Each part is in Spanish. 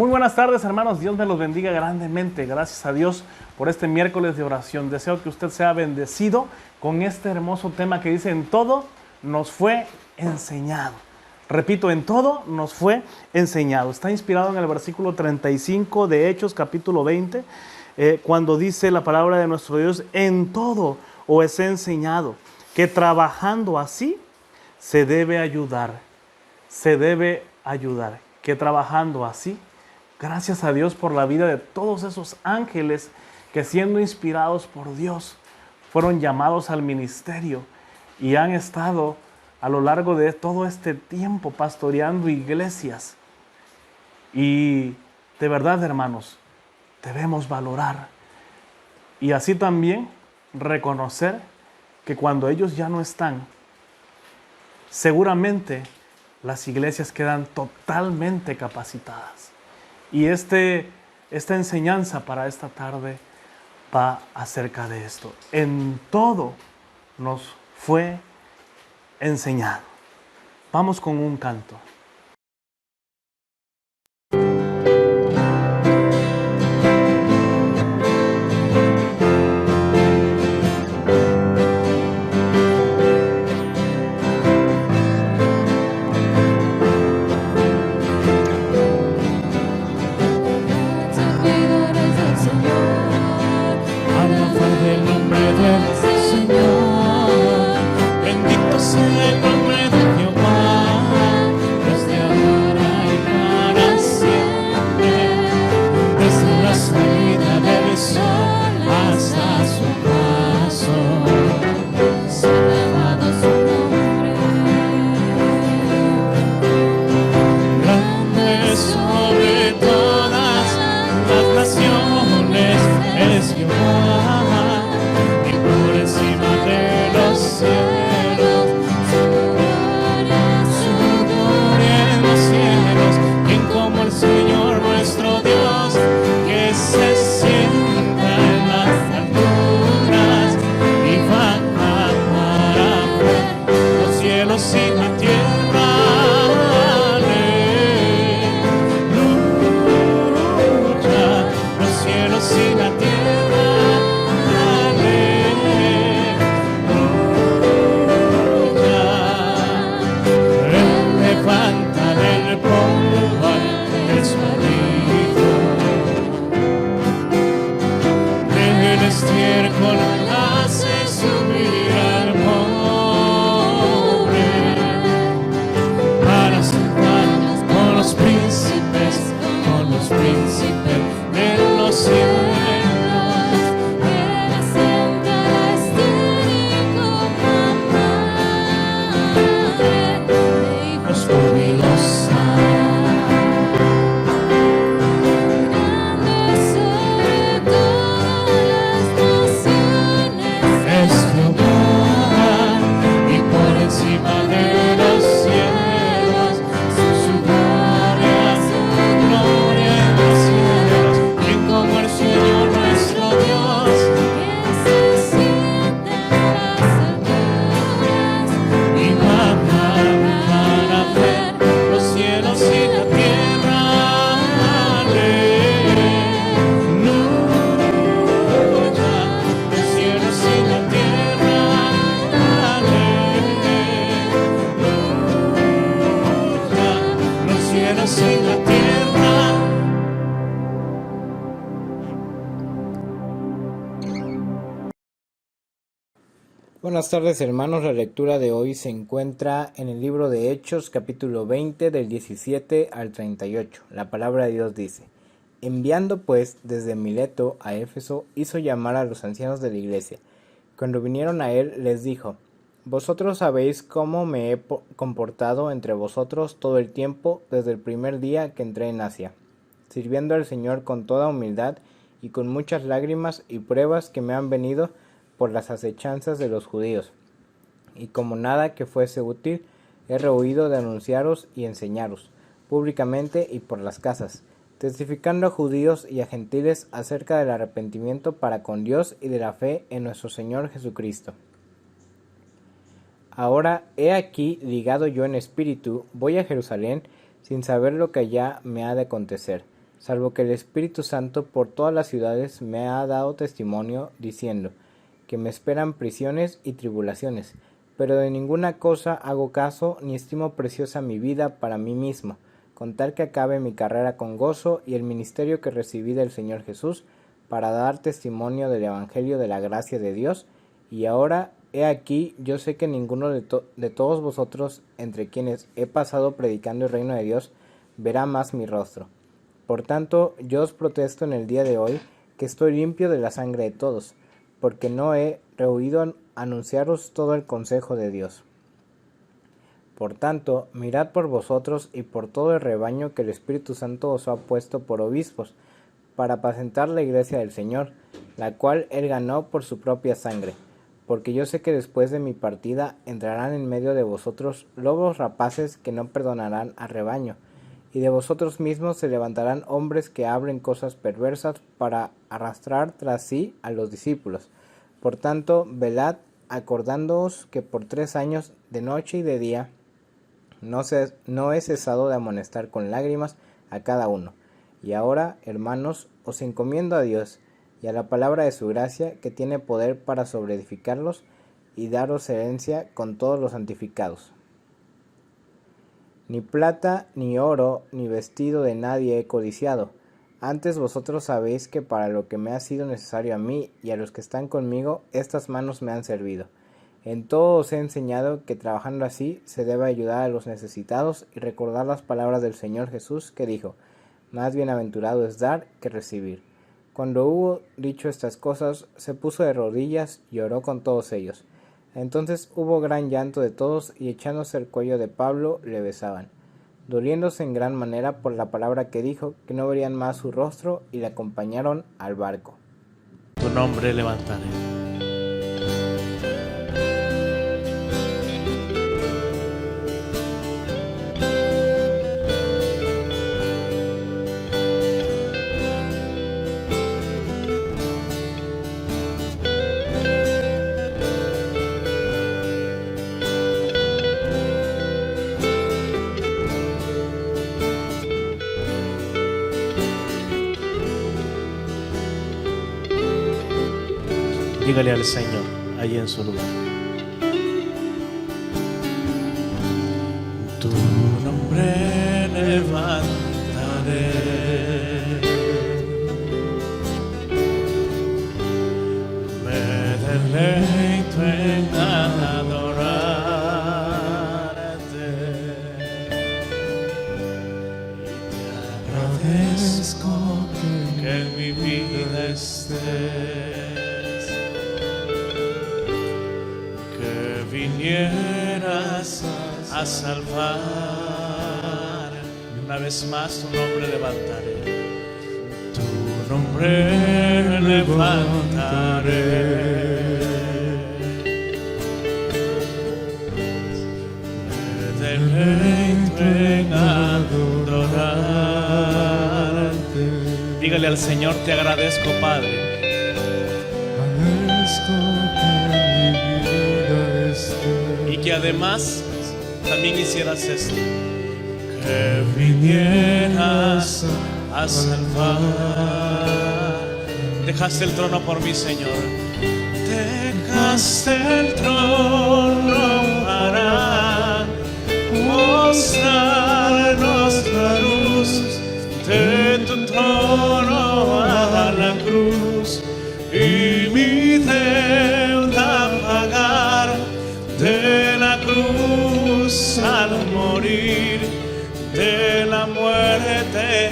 Muy buenas tardes, hermanos. Dios me los bendiga grandemente. Gracias a Dios por este miércoles de oración. Deseo que usted sea bendecido con este hermoso tema que dice: en todo nos fue enseñado. Repito, en todo nos fue enseñado. Está inspirado en el versículo 35 de Hechos, capítulo 20, cuando dice la palabra de nuestro Dios: en todo os he enseñado que trabajando así se debe ayudar. Se debe ayudar. Que trabajando así, gracias a Dios por la vida de todos esos ángeles que, siendo inspirados por Dios, fueron llamados al ministerio y han estado a lo largo de todo este tiempo pastoreando iglesias. Y de verdad, hermanos, debemos valorar y así también reconocer que cuando ellos ya no están, seguramente las iglesias quedan totalmente capacitadas. Y esta enseñanza para esta tarde va acerca de esto. En todo nos fue enseñado. Vamos con un canto. Buenas tardes, hermanos. La lectura de hoy se encuentra en el libro de Hechos, capítulo 20, del 17 al 38. La palabra de Dios dice: enviando pues desde Mileto a Éfeso, hizo llamar a los ancianos de la iglesia. Cuando vinieron a él, les dijo: vosotros sabéis cómo me he comportado entre vosotros todo el tiempo desde el primer día que entré en Asia, sirviendo al Señor con toda humildad y con muchas lágrimas y pruebas que me han venido por las acechanzas de los judíos, y como nada que fuese útil, he rehuido de anunciaros y enseñaros públicamente y por las casas, testificando a judíos y a gentiles acerca del arrepentimiento para con Dios y de la fe en nuestro Señor Jesucristo. Ahora he aquí ligado yo en espíritu, voy a Jerusalén, sin saber lo que allá me ha de acontecer, salvo que el Espíritu Santo por todas las ciudades me ha dado testimonio, diciendo que me esperan prisiones y tribulaciones, pero de ninguna cosa hago caso ni estimo preciosa mi vida para mí mismo, con tal que acabe mi carrera con gozo y el ministerio que recibí del Señor Jesús, para dar testimonio del Evangelio de la gracia de Dios. Y ahora, he aquí, yo sé que ninguno de todos vosotros, entre quienes he pasado predicando el reino de Dios, verá más mi rostro. Por tanto, yo os protesto en el día de hoy que estoy limpio de la sangre de todos, porque no he rehuido anunciaros todo el consejo de Dios. Por tanto, mirad por vosotros y por todo el rebaño que el Espíritu Santo os ha puesto por obispos, para apacentar la iglesia del Señor, la cual él ganó por su propia sangre. Porque yo sé que después de mi partida entrarán en medio de vosotros lobos rapaces que no perdonarán al rebaño, y de vosotros mismos se levantarán hombres que hablen cosas perversas para arrastrar tras sí a los discípulos. Por tanto, velad, acordándoos que por 3 años, de noche y de día, no he cesado de amonestar con lágrimas a cada uno. Y ahora, hermanos, os encomiendo a Dios y a la palabra de su gracia, que tiene poder para sobreedificarlos y daros herencia con todos los santificados. Ni plata, ni oro, ni vestido de nadie he codiciado. Antes vosotros sabéis que para lo que me ha sido necesario a mí y a los que están conmigo, estas manos me han servido. En todo os he enseñado que trabajando así se debe ayudar a los necesitados y recordar las palabras del Señor Jesús, que dijo: más bienaventurado es dar que recibir. Cuando hubo dicho estas cosas, se puso de rodillas y oró con todos ellos. Entonces hubo gran llanto de todos, y echándose el cuello de Pablo le besaban, doliéndose en gran manera por la palabra que dijo, que no verían más su rostro, y le acompañaron al barco. Tu nombre levantaré. Dígale al Señor ahí en su lugar. Tu nombre levantaré, me deleito en adorarte y te agradezco que en mi vida estés. Vinieras a salvar. Una vez más tu nombre levantaré, tu nombre levantaré, me deleito en adorarte. Dígale al Señor: te agradezco, Padre, y que además también hicieras esto, que vinieras a salvar. Dejaste el trono por mí, Señor. Dejaste el trono para mostrarnos la luz de tu trono a la cruz, y mi deuda pagar de la cruz al morir, de la muerte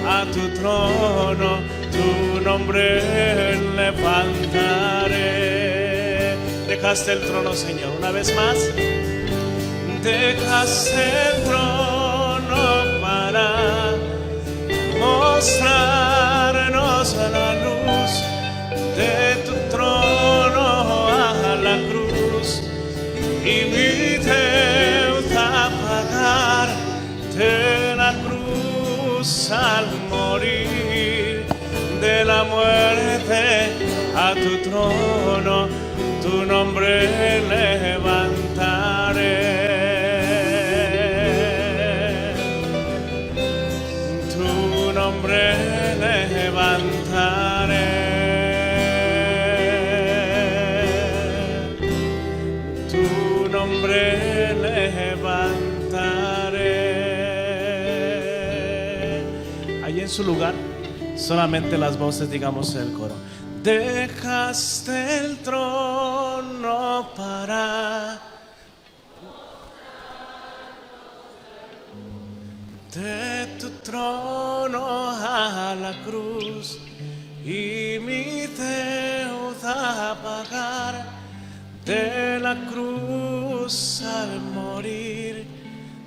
a tu trono, tu nombre levantaré. Dejaste el trono, Señor, una vez más. Dejaste el trono para mostrarnos la luz de tu trono a la cruz, y mi deuda pagar de la cruz al morir, de la muerte a tu trono, tu nombre levantaré, tu nombre tu nombre levantaré. Ahí en su lugar, solamente las voces, digamos el coro. Dejaste el trono para de tu trono a la cruz y mi deuda pagar, de la cruz al morir,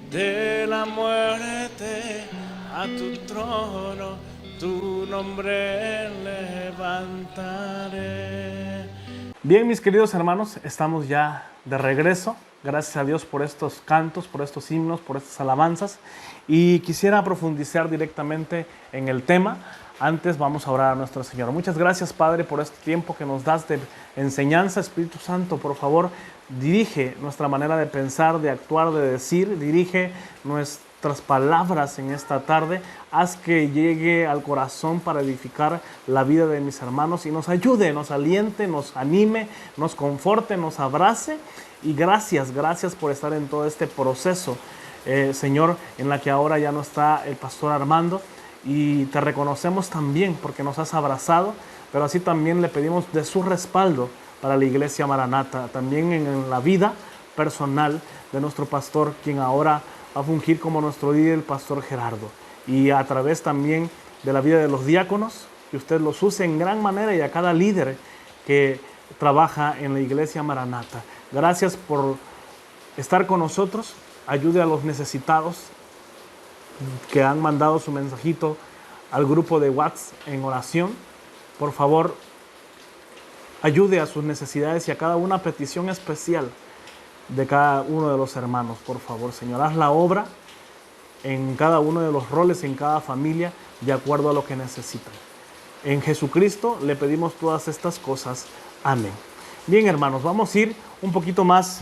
de la muerte a tu trono, tu nombre levantaré. Bien, mis queridos hermanos, estamos ya de regreso. Gracias a Dios por estos cantos, por estos himnos, por estas alabanzas. Y quisiera profundizar directamente en el tema. Antes vamos a orar a nuestro Señor. Muchas gracias, Padre, por este tiempo que nos das de enseñanza. Espíritu Santo, por favor, dirige nuestra manera de pensar, de actuar, de decir. Dirige nuestras palabras en esta tarde. Haz que llegue al corazón para edificar la vida de mis hermanos y nos ayude, nos aliente, nos anime, nos conforte, nos abrace. Y gracias por estar en todo este proceso, Señor, en la que ahora ya no está el pastor Armando. Y te reconocemos también porque nos has abrazado, pero así también le pedimos de su respaldo para la Iglesia Maranata, también en la vida personal de nuestro pastor, quien ahora va a fungir como nuestro líder, el pastor Gerardo. Y a través también de la vida de los diáconos, que usted los use en gran manera, y a cada líder que trabaja en la Iglesia Maranata. Gracias por estar con nosotros. Ayude a los necesitados que han mandado su mensajito al grupo de WhatsApp en oración. Por favor, ayude a sus necesidades y a cada una petición especial de cada uno de los hermanos. Por favor, Señor, haz la obra en cada uno de los roles, en cada familia, de acuerdo a lo que necesitan. En Jesucristo le pedimos todas estas cosas. Amén. Bien, hermanos, vamos a ir un poquito más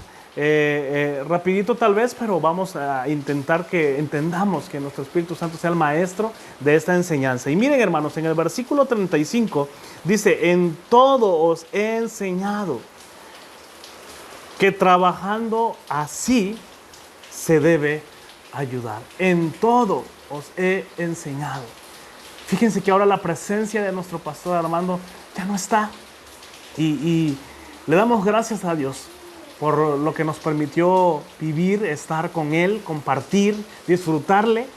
rapidito tal vez, pero vamos a intentar que entendamos que nuestro Espíritu Santo sea el maestro de esta enseñanza. Y miren, hermanos, en el versículo 35 dice: en todo os he enseñado que trabajando así se debe ayudar. En todo os he enseñado. Fíjense que ahora la presencia de nuestro pastor Armando ya no está. Y le damos gracias a Dios por lo que nos permitió vivir, estar con Él, compartir, disfrutarle.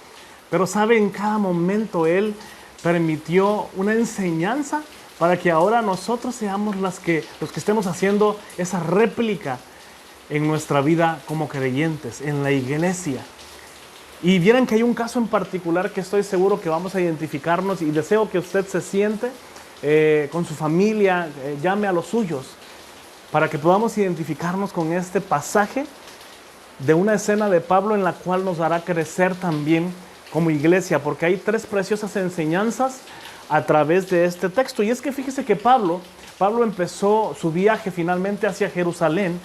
Pero sabe, en cada momento Él permitió una enseñanza para que ahora nosotros seamos los que estemos haciendo esa réplica en nuestra vida como creyentes, en la iglesia. Y vieran que hay un caso en particular que estoy seguro que vamos a identificarnos, y deseo que usted se siente con su familia, llame a los suyos, para que podamos identificarnos con este pasaje de una escena de Pablo en la cual nos hará crecer también como iglesia, porque hay tres preciosas enseñanzas a través de este texto. Y es que fíjese que Pablo empezó su viaje finalmente hacia Jerusalén.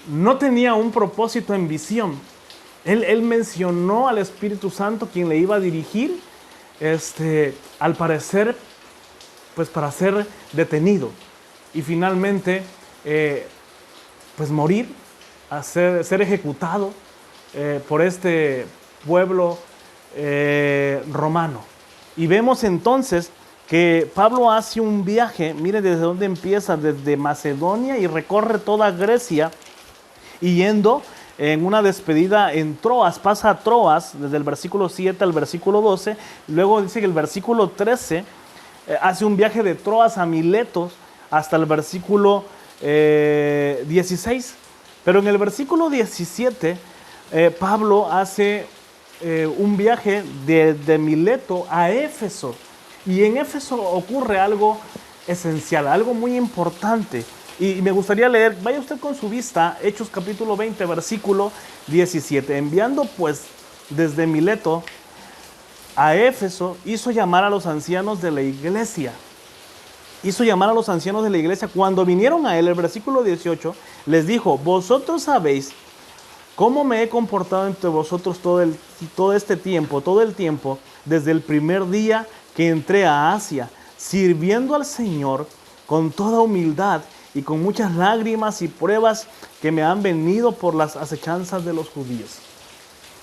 No tenía un propósito en visión. Él mencionó al Espíritu Santo, quien le iba a dirigir, al parecer, pues para ser detenido y finalmente pues morir, ser ejecutado por este pueblo romano. Y vemos entonces que Pablo hace un viaje, mire desde dónde empieza, desde Macedonia, y recorre toda Grecia, y yendo en una despedida en Troas, pasa a Troas desde el versículo 7 al versículo 12, luego dice que el versículo 13 hace un viaje de Troas a Miletos hasta el versículo 16, pero en el versículo 17 Pablo hace un viaje de Mileto a Éfeso, y en Éfeso ocurre algo esencial, algo muy importante. Y me gustaría leer, vaya usted con su vista, Hechos capítulo 20, versículo 17. Enviando pues desde Mileto a Éfeso, hizo llamar a los ancianos de la iglesia. Cuando vinieron a él, el versículo 18, les dijo: vosotros sabéis cómo me he comportado entre vosotros todo el tiempo, desde el primer día que entré a Asia, sirviendo al Señor con toda humildad y con muchas lágrimas y pruebas que me han venido por las acechanzas de los judíos.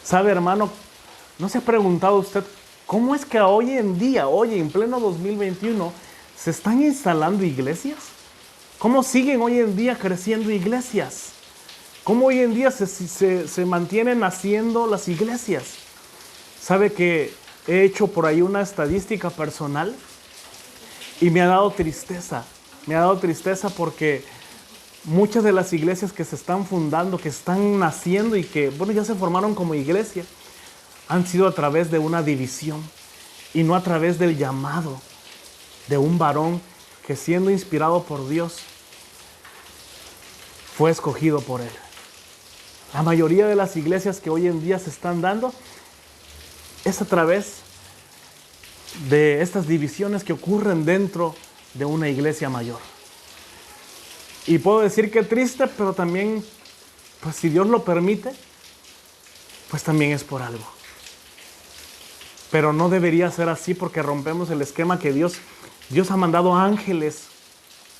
¿Sabe, hermano? ¿No se ha preguntado usted cómo es que hoy en día, hoy en pleno 2021, se están instalando iglesias? ¿Cómo siguen hoy en día creciendo iglesias? ¿Cómo hoy en día se mantienen haciendo las iglesias? ¿Sabe que he hecho por ahí una estadística personal? Y me ha dado tristeza. Me ha dado tristeza porque muchas de las iglesias que se están fundando, que están naciendo y que, bueno, ya se formaron como iglesia, han sido a través de una división y no a través del llamado de un varón que, siendo inspirado por Dios, fue escogido por Él. La mayoría de las iglesias que hoy en día se están dando es a través de estas divisiones que ocurren dentro de una iglesia mayor. Y puedo decir que triste, pero también, pues si Dios lo permite, pues también es por algo. Pero no debería ser así, porque rompemos el esquema que Dios ha mandado ángeles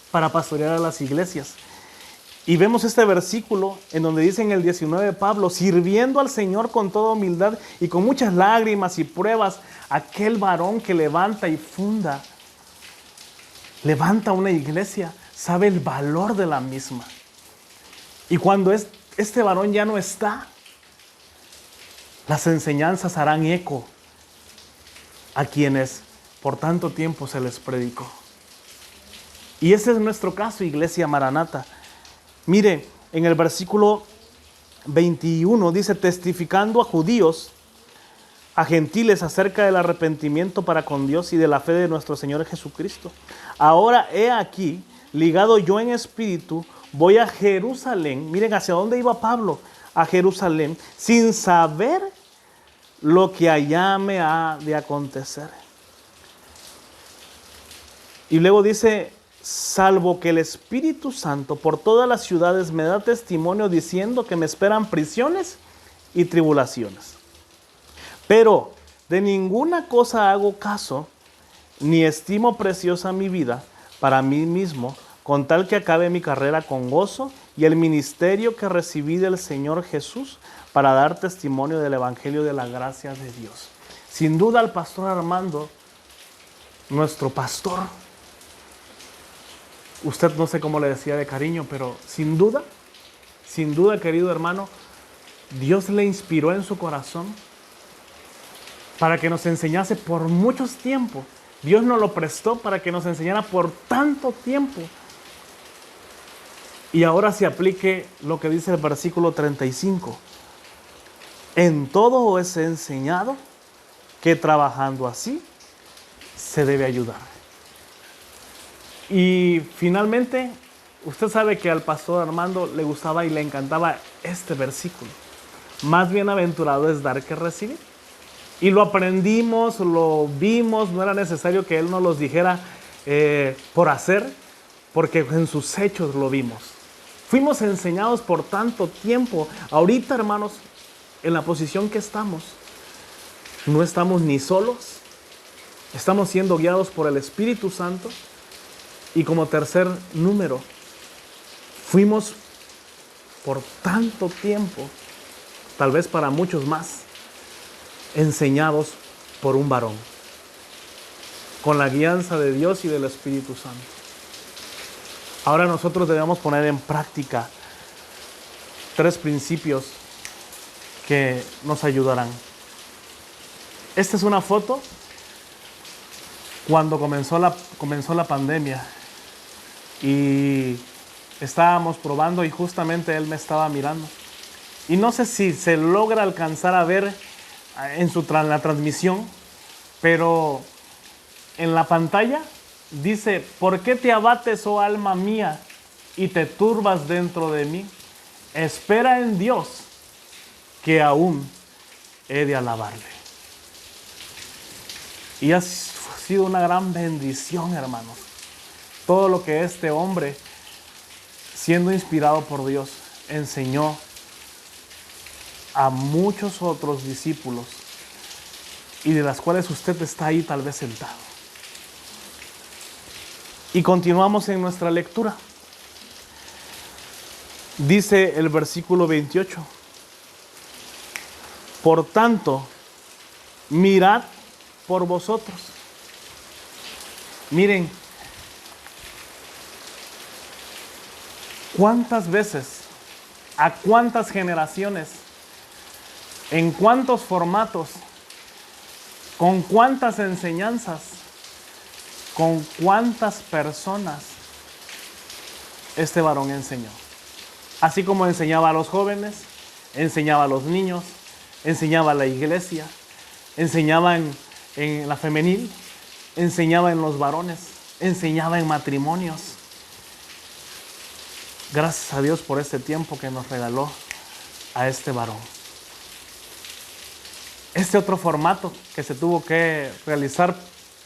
para pastorear a las iglesias. Y vemos este versículo en donde dice en el 19 Pablo, sirviendo al Señor con toda humildad y con muchas lágrimas y pruebas, aquel varón que levanta y funda, levanta una iglesia, sabe el valor de la misma. Y cuando este varón ya no está, las enseñanzas harán eco a quienes por tanto tiempo se les predicó. Y ese es nuestro caso, Iglesia Maranata. Mire, en el versículo 21 dice, testificando a judíos, a gentiles acerca del arrepentimiento para con Dios y de la fe de nuestro Señor Jesucristo. Ahora he aquí, ligado yo en espíritu, voy a Jerusalén. Miren hacia dónde iba Pablo, a Jerusalén, sin saber lo que allá me ha de acontecer. Y luego dice, salvo que el Espíritu Santo por todas las ciudades me da testimonio diciendo que me esperan prisiones y tribulaciones. Pero de ninguna cosa hago caso, ni estimo preciosa mi vida para mí mismo, con tal que acabe mi carrera con gozo y el ministerio que recibí del Señor Jesús para dar testimonio del Evangelio de la gracia de Dios. Sin duda el pastor Armando, nuestro pastor, usted no sé cómo le decía de cariño, pero sin duda, querido hermano, Dios le inspiró en su corazón para que nos enseñase por muchos tiempos. Dios nos lo prestó para que nos enseñara por tanto tiempo. Y ahora se aplique lo que dice el versículo 35. En todo os he enseñado que trabajando así se debe ayudar. Y finalmente, usted sabe que al pastor Armando le gustaba y le encantaba este versículo. Más bienaventurado es dar que recibir. Y lo aprendimos, lo vimos, no era necesario que él nos los dijera por hacer, porque en sus hechos lo vimos. Fuimos enseñados por tanto tiempo. Ahorita, hermanos, en la posición que estamos, no estamos ni solos, estamos siendo guiados por el Espíritu Santo. Y como tercer número, fuimos por tanto tiempo, tal vez para muchos más, enseñados por un varón, con la guianza de Dios y del Espíritu Santo. Ahora nosotros debemos poner en práctica 3 principios que nos ayudarán. Esta es una foto cuando comenzó la pandemia y estábamos probando y justamente él me estaba mirando. Y no sé si se logra alcanzar a ver en la transmisión, pero en la pantalla dice, ¿por qué te abates, oh alma mía, y te turbas dentro de mí? Espera en Dios, que aún he de alabarle. Y ha sido una gran bendición, hermanos, todo lo que este hombre, siendo inspirado por Dios, enseñó a muchos otros discípulos y de las cuales usted está ahí tal vez sentado. Y continuamos en nuestra lectura. Dice el versículo 28. Por tanto, mirad por vosotros. Miren, ¿cuántas veces, a cuántas generaciones, en cuántos formatos, con cuántas enseñanzas, con cuántas personas este varón enseñó? Así como enseñaba a los jóvenes, enseñaba a los niños, enseñaba a la iglesia, enseñaba en la femenil, enseñaba en los varones, enseñaba en matrimonios. Gracias a Dios por este tiempo que nos regaló a este varón. Este otro formato que se tuvo que realizar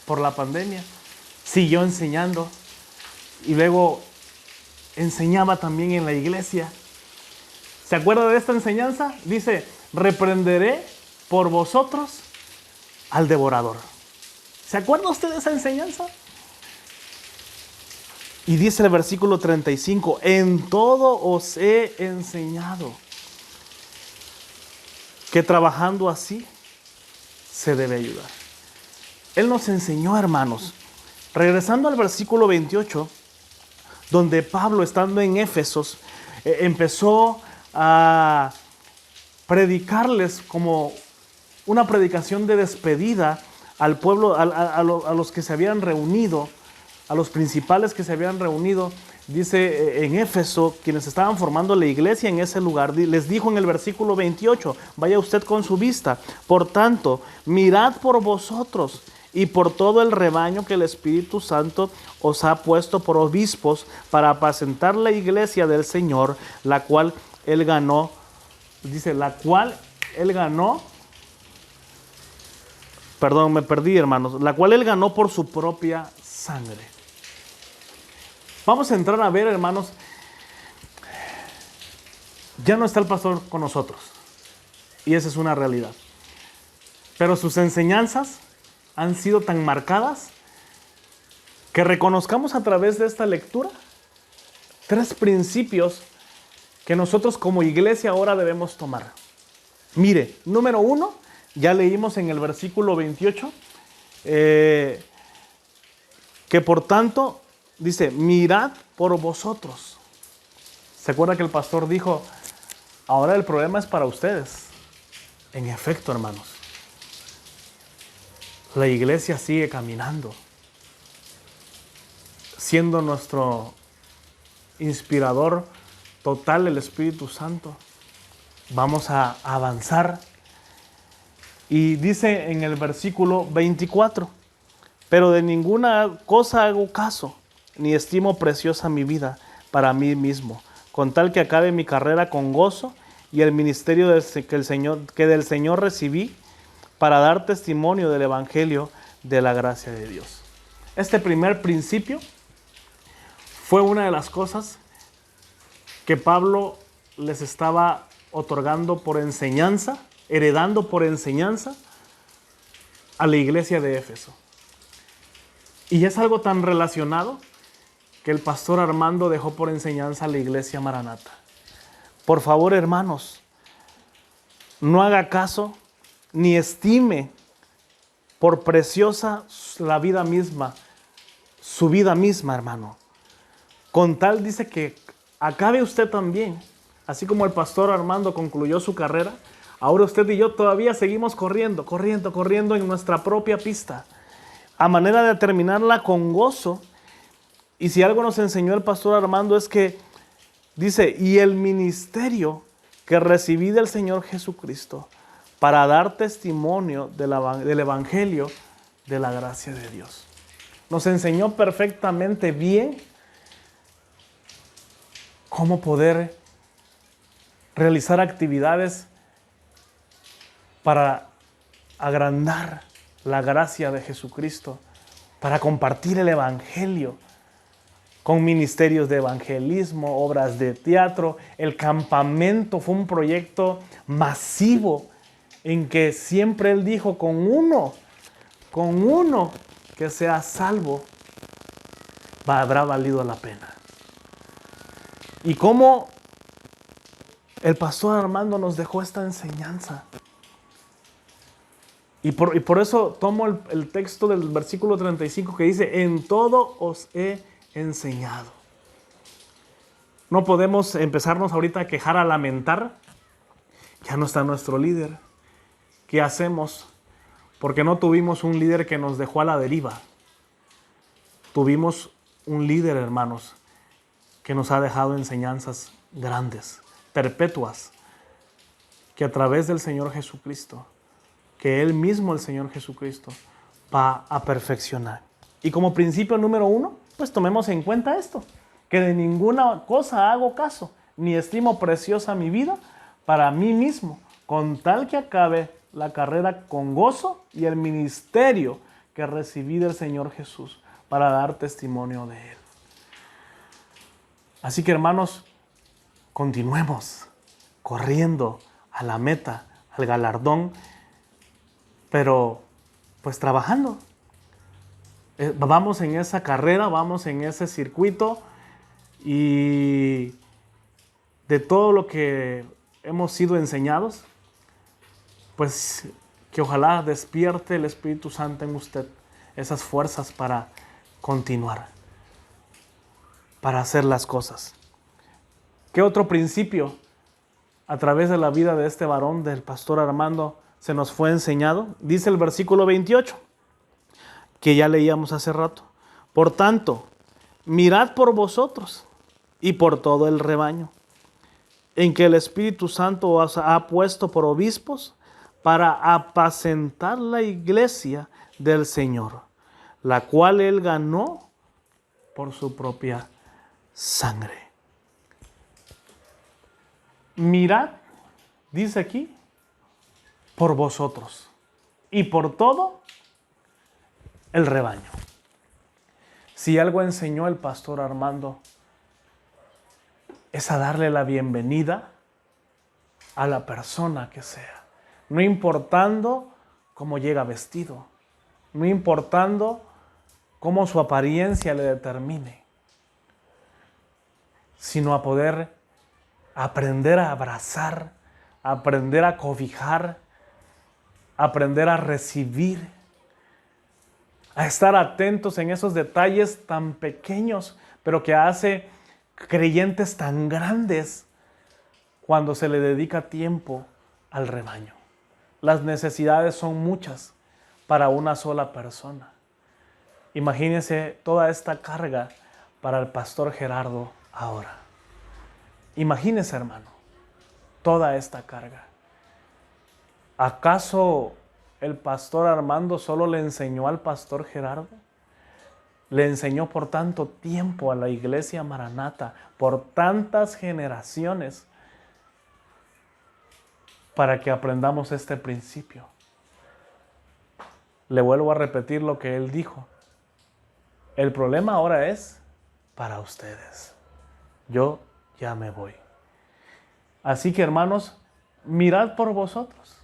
por la pandemia, siguió enseñando y luego enseñaba también en la iglesia. ¿Se acuerda de esta enseñanza? Dice, reprenderé por vosotros al devorador. ¿Se acuerda usted de esa enseñanza? Y dice el versículo 35, en todo os he enseñado que trabajando así se debe ayudar. Él nos enseñó, hermanos. Regresando al versículo 28, donde Pablo, estando en Éfesos, empezó a predicarles como una predicación de despedida al pueblo, a los que se habían reunido, a los principales que se habían reunido. Dice en Éfeso, quienes estaban formando la iglesia en ese lugar, les dijo en el versículo 28, vaya usted con su vista, por tanto, mirad por vosotros y por todo el rebaño que el Espíritu Santo os ha puesto por obispos para apacentar la iglesia del Señor, la cual él ganó. Dice, la cual él ganó. Perdón, me perdí, hermanos. La cual él ganó por su propia sangre. Vamos a entrar a ver, hermanos. Ya no está el pastor con nosotros. Y esa es una realidad. Pero sus enseñanzas han sido tan marcadas que reconozcamos a través de esta lectura 3 principios que nosotros como iglesia ahora debemos tomar. Mire, número 1, ya leímos en el versículo 28, que por tanto, dice, mirad por vosotros. ¿Se acuerda que el pastor dijo, ahora el problema es para ustedes? En efecto, hermanos, la iglesia sigue caminando, siendo nuestro inspirador total el Espíritu Santo. Vamos a avanzar. Y dice en el versículo 24, pero de ninguna cosa hago caso, ni estimo preciosa mi vida para mí mismo, con tal que acabe mi carrera con gozo y el ministerio que del Señor recibí, para dar testimonio del Evangelio de la gracia de Dios. Este primer principio fue una de las cosas que Pablo les estaba otorgando por enseñanza, heredando por enseñanza a la iglesia de Éfeso. Y es algo tan relacionado que el pastor Armando dejó por enseñanza a la iglesia Maranata. Por favor, hermanos, no haga caso ni estime por preciosa la vida misma, su vida misma, hermano. Con tal, dice, que acabe usted también. Así como el pastor Armando concluyó su carrera, ahora usted y yo todavía seguimos corriendo en nuestra propia pista, a manera de terminarla con gozo. Y si algo nos enseñó el pastor Armando es que, dice, y el ministerio que recibí del Señor Jesucristo, para dar testimonio del Evangelio de la gracia de Dios. Nos enseñó perfectamente bien cómo poder realizar actividades para agrandar la gracia de Jesucristo, para compartir el Evangelio, con ministerios de evangelismo, obras de teatro. El campamento fue un proyecto masivo en que siempre él dijo, con uno que sea salvo, habrá valido la pena. Y cómo el pastor Armando nos dejó esta enseñanza. Y por eso tomo el texto del versículo 35 que dice, en todo os he enseñado. No podemos empezarnos ahorita a quejar, a lamentar. Ya no está nuestro líder. ¿Qué hacemos? Porque no tuvimos un líder que nos dejó a la deriva. Tuvimos un líder, hermanos, que nos ha dejado enseñanzas grandes, perpetuas, que a través del Señor Jesucristo, que Él mismo, el Señor Jesucristo, va a perfeccionar. Y como principio número 1, pues tomemos en cuenta esto, que de ninguna cosa hago caso, ni estimo preciosa mi vida para mí mismo, con tal que acabe la carrera con gozo y el ministerio que recibí del Señor Jesús para dar testimonio de Él. Así que, hermanos, continuemos corriendo a la meta, al galardón, pero pues trabajando. Vamos en esa carrera, vamos en ese circuito, y de todo lo que hemos sido enseñados, pues que ojalá despierte el Espíritu Santo en usted esas fuerzas para continuar, para hacer las cosas. ¿Qué otro principio a través de la vida de este varón, del pastor Armando, se nos fue enseñado? Dice el versículo 28, que ya leíamos hace rato. Por tanto, mirad por vosotros y por todo el rebaño, en que el Espíritu Santo os ha puesto por obispos para apacentar la iglesia del Señor, la cual Él ganó por su propia sangre. Mirad, dice aquí, por vosotros y por todo el rebaño. Si algo enseñó el pastor Armando, es a darle la bienvenida a la persona que sea, no importando cómo llega vestido, no importando cómo su apariencia le determine, sino a poder aprender a abrazar, aprender a cobijar, aprender a recibir, a estar atentos en esos detalles tan pequeños, pero que hace creyentes tan grandes cuando se le dedica tiempo al rebaño. Las necesidades son muchas para una sola persona. Imagínense toda esta carga para el pastor Gerardo ahora. Imagínense, hermano, toda esta carga. ¿Acaso el pastor Armando solo le enseñó al pastor Gerardo? Le enseñó por tanto tiempo a la iglesia Maranata, por tantas generaciones, para que aprendamos este principio. Le vuelvo a repetir lo que él dijo. El problema ahora es para ustedes. Yo ya me voy. Así que, hermanos, mirad por vosotros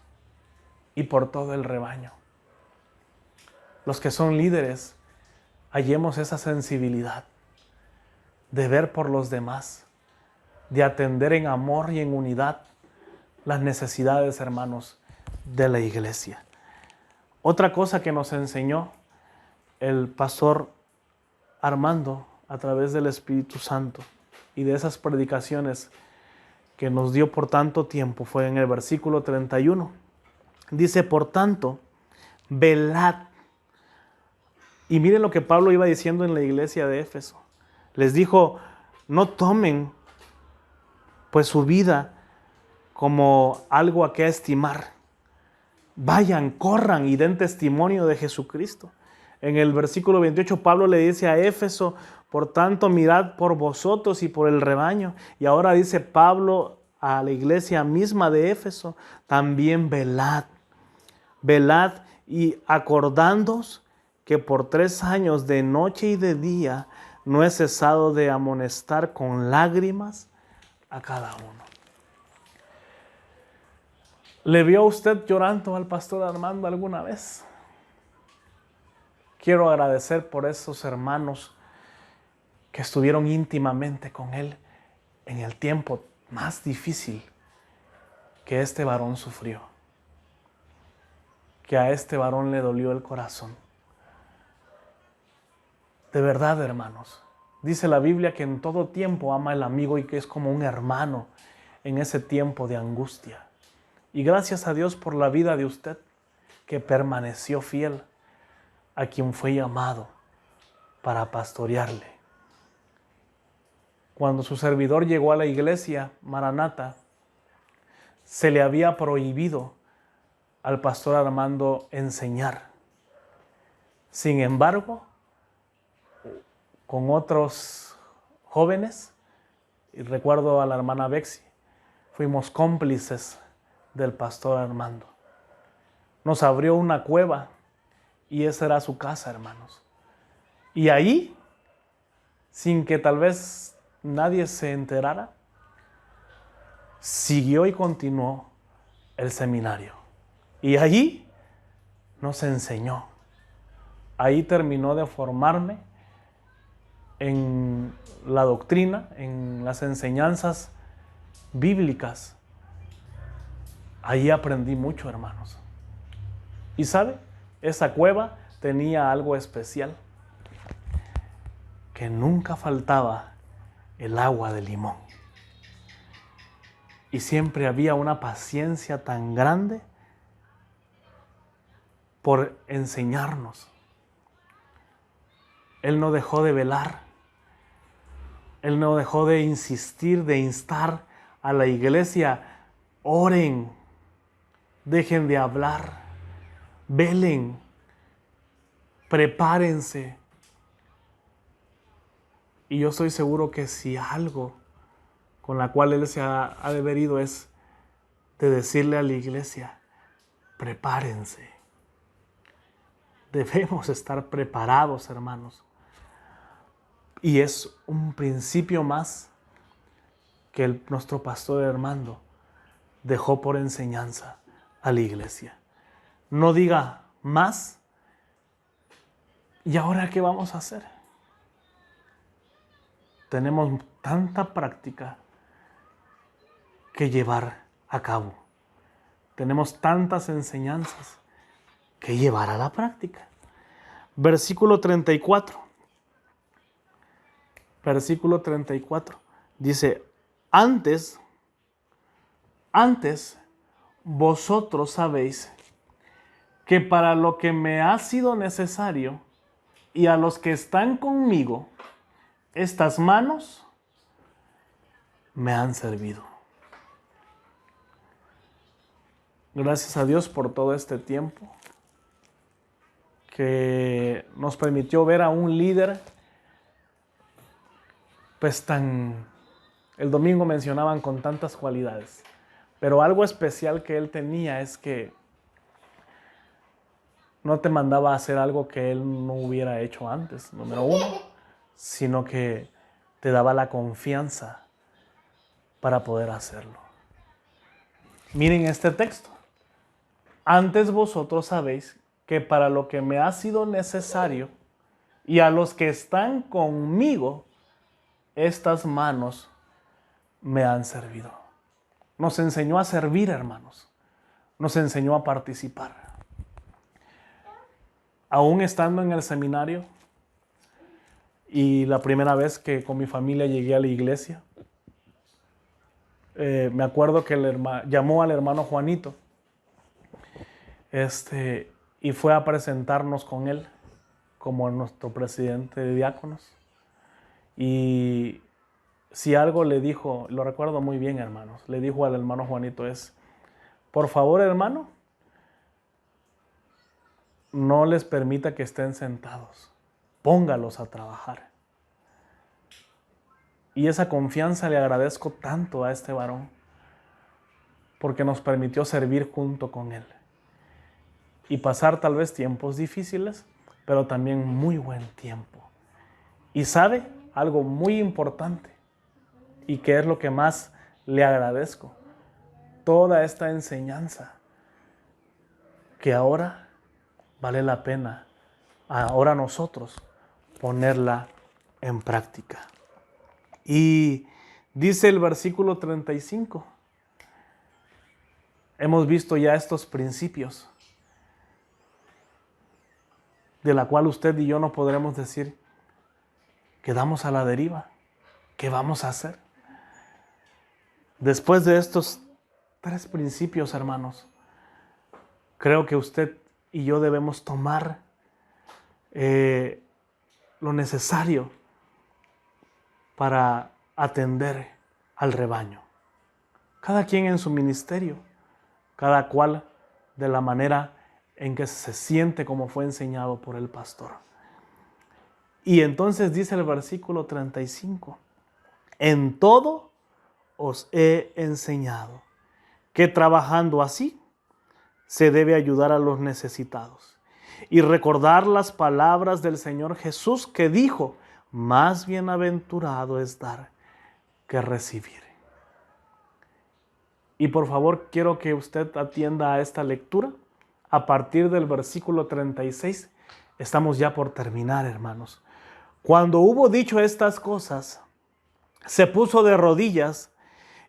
y por todo el rebaño. Los que son líderes, hallemos esa sensibilidad de ver por los demás, de atender en amor y en unidad las necesidades, hermanos, de la iglesia. Otra cosa que nos enseñó el pastor Armando a través del Espíritu Santo y de esas predicaciones que nos dio por tanto tiempo fue en el versículo 31. Dice, por tanto, velad. Y miren lo que Pablo iba diciendo en la iglesia de Éfeso. Les dijo, no tomen pues su vida como algo a qué estimar. Vayan, corran y den testimonio de Jesucristo. En el versículo 28 Pablo le dice a Éfeso, por tanto mirad por vosotros y por el rebaño. Y ahora dice Pablo a la iglesia misma de Éfeso, también velad. Velad y acordándoos que por 3 años de noche y de día no he cesado de amonestar con lágrimas a cada uno. ¿Le vio usted llorando al pastor Armando alguna vez? Quiero agradecer por esos hermanos que estuvieron íntimamente con él en el tiempo más difícil que este varón sufrió, que a este varón le dolió el corazón. De verdad, hermanos, dice la Biblia que en todo tiempo ama al amigo y que es como un hermano en ese tiempo de angustia. Y gracias a Dios por la vida de usted, que permaneció fiel a quien fue llamado para pastorearle. Cuando su servidor llegó a la iglesia Maranata, se le había prohibido al pastor Armando enseñar. Sin embargo, con otros jóvenes, y recuerdo a la hermana Bexi, fuimos cómplices del pastor Armando. Nos abrió una cueva y esa era su casa, hermanos. Y ahí, sin que tal vez nadie se enterara, siguió y continuó el seminario. Y allí nos enseñó. Ahí terminó de formarme en la doctrina, en las enseñanzas bíblicas. Ahí aprendí mucho, hermanos. Y ¿sabe? Esa cueva tenía algo especial, que nunca faltaba el agua de limón. Y siempre había una paciencia tan grande por enseñarnos. Él no dejó de velar. Él no dejó de insistir, de instar a la iglesia: oren, dejen de hablar, velen, prepárense. Y yo estoy seguro que si algo con la cual él se ha devenido es de decirle a la iglesia: prepárense. Debemos estar preparados, hermanos. Y es un principio más que nuestro pastor Armando dejó por enseñanza a la iglesia. No diga más. ¿Y ahora qué vamos a hacer? Tenemos tanta práctica que llevar a cabo. Tenemos tantas enseñanzas que llevar a la práctica. Versículo 34. Versículo 34. Dice: Antes vosotros sabéis que para lo que me ha sido necesario y a los que están conmigo, estas manos me han servido. Gracias a Dios por todo este tiempo que nos permitió ver a un líder, pues el domingo mencionaban con tantas cualidades, pero algo especial que él tenía es que no te mandaba a hacer algo que él no hubiera hecho antes, número uno, sino que te daba la confianza para poder hacerlo. Miren este texto. Antes vosotros sabéis que para lo que me ha sido necesario y a los que están conmigo, estas manos me han servido. Nos enseñó a servir, hermanos. Nos enseñó a participar. Aún estando en el seminario y la primera vez que con mi familia llegué a la iglesia, me acuerdo que llamó al hermano Juanito y fue a presentarnos con él como nuestro presidente de diáconos. Y si algo le dijo, lo recuerdo muy bien, hermanos, le dijo al hermano Juanito por favor, hermano, no les permita que estén sentados, póngalos a trabajar. Y esa confianza le agradezco tanto a este varón, porque nos permitió servir junto con él y pasar tal vez tiempos difíciles, pero también muy buen tiempo. Y sabe algo muy importante, y que es lo que más le agradezco, toda esta enseñanza que ahora vale la pena, ahora nosotros, ponerla en práctica. Y dice el versículo 35. Hemos visto ya estos principios, de la cual usted y yo no podremos decir, quedamos a la deriva. ¿Qué vamos a hacer? Después de estos 3 principios, hermanos, creo que usted y yo debemos tomar lo necesario para atender al rebaño. Cada quien en su ministerio, cada cual de la manera en que se siente como fue enseñado por el pastor. Y entonces dice el versículo 35, en todo os he enseñado que trabajando así se debe ayudar a los necesitados y recordar las palabras del Señor Jesús que dijo, más bienaventurado es dar que recibir. Y por favor quiero que usted atienda a esta lectura. A partir del versículo 36, estamos ya por terminar, hermanos. Cuando hubo dicho estas cosas, se puso de rodillas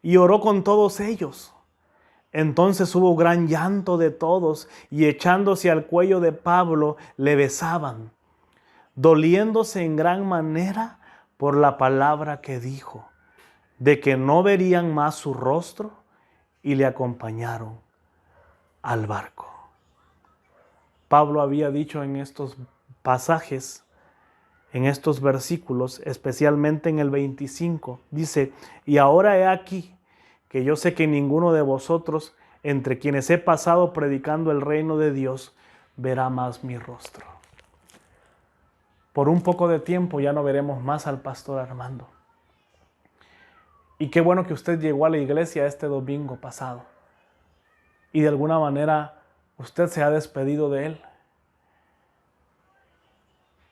y oró con todos ellos. Entonces hubo gran llanto de todos y echándose al cuello de Pablo le besaban, doliéndose en gran manera por la palabra que dijo, de que no verían más su rostro, y le acompañaron al barco. Pablo había dicho en estos pasajes, en estos versículos, especialmente en el 25, dice, y ahora he aquí que yo sé que ninguno de vosotros, entre quienes he pasado predicando el reino de Dios, verá más mi rostro. Por un poco de tiempo ya no veremos más al pastor Armando. Y qué bueno que usted llegó a la iglesia este domingo pasado. Y de alguna manera usted se ha despedido de él.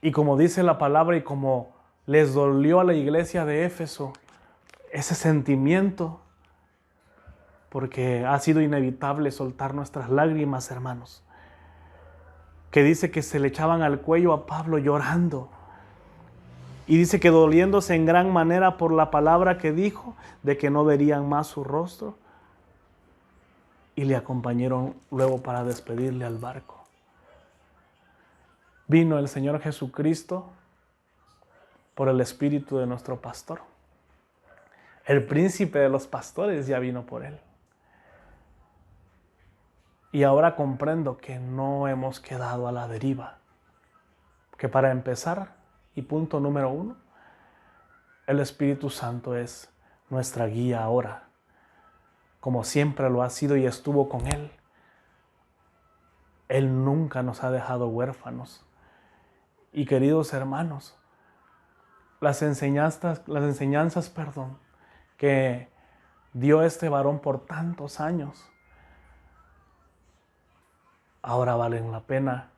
Y como dice la palabra y como les dolió a la iglesia de Éfeso ese sentimiento, porque ha sido inevitable soltar nuestras lágrimas, hermanos, que dice que se le echaban al cuello a Pablo llorando. Y dice que doliéndose en gran manera por la palabra que dijo, de que no verían más su rostro, y le acompañaron luego para despedirle al barco. Vino el Señor Jesucristo por el espíritu de nuestro pastor. El príncipe de los pastores ya vino por él. Y ahora comprendo que no hemos quedado a la deriva. Que para empezar, y punto número 1, el Espíritu Santo es nuestra guía ahora, como siempre lo ha sido y estuvo con Él. Él nunca nos ha dejado huérfanos. Y queridos hermanos, las enseñanzas, que dio este varón por tantos años, ahora valen la pena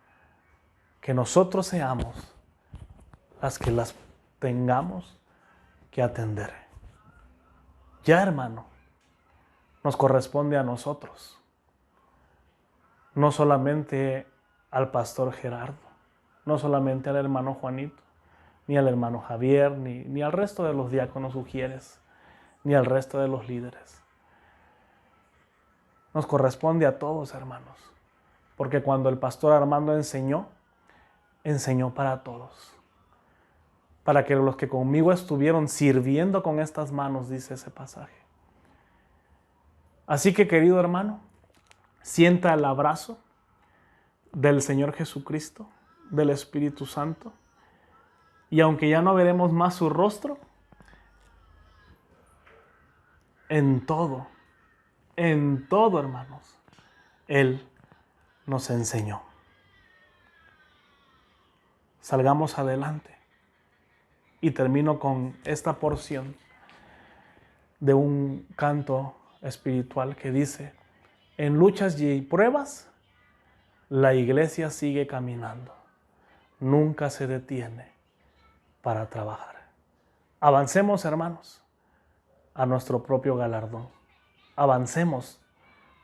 que nosotros seamos las que las tengamos que atender. Ya, hermano, nos corresponde a nosotros, no solamente al pastor Gerardo, no solamente al hermano Juanito, ni al hermano Javier, ni al resto de los diáconos ujieres, ni al resto de los líderes. Nos corresponde a todos, hermanos, porque cuando el pastor Armando enseñó para todos, para que los que conmigo estuvieron sirviendo con estas manos, dice ese pasaje. Así que, querido hermano, sienta el abrazo del Señor Jesucristo, del Espíritu Santo, y aunque ya no veremos más su rostro, en todo, hermanos, Él nos enseñó. Salgamos adelante. Y termino con esta porción de un canto espiritual que dice, en luchas y pruebas, la iglesia sigue caminando, nunca se detiene para trabajar. Avancemos, hermanos, a nuestro propio galardón. Avancemos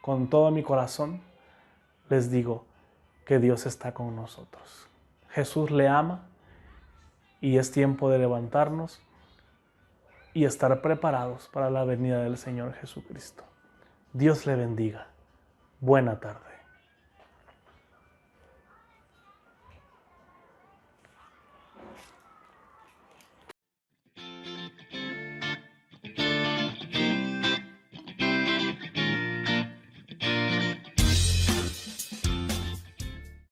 con todo mi corazón. Les digo que Dios está con nosotros. Jesús le ama y es tiempo de levantarnos y estar preparados para la venida del Señor Jesucristo. Dios le bendiga. Buena tarde.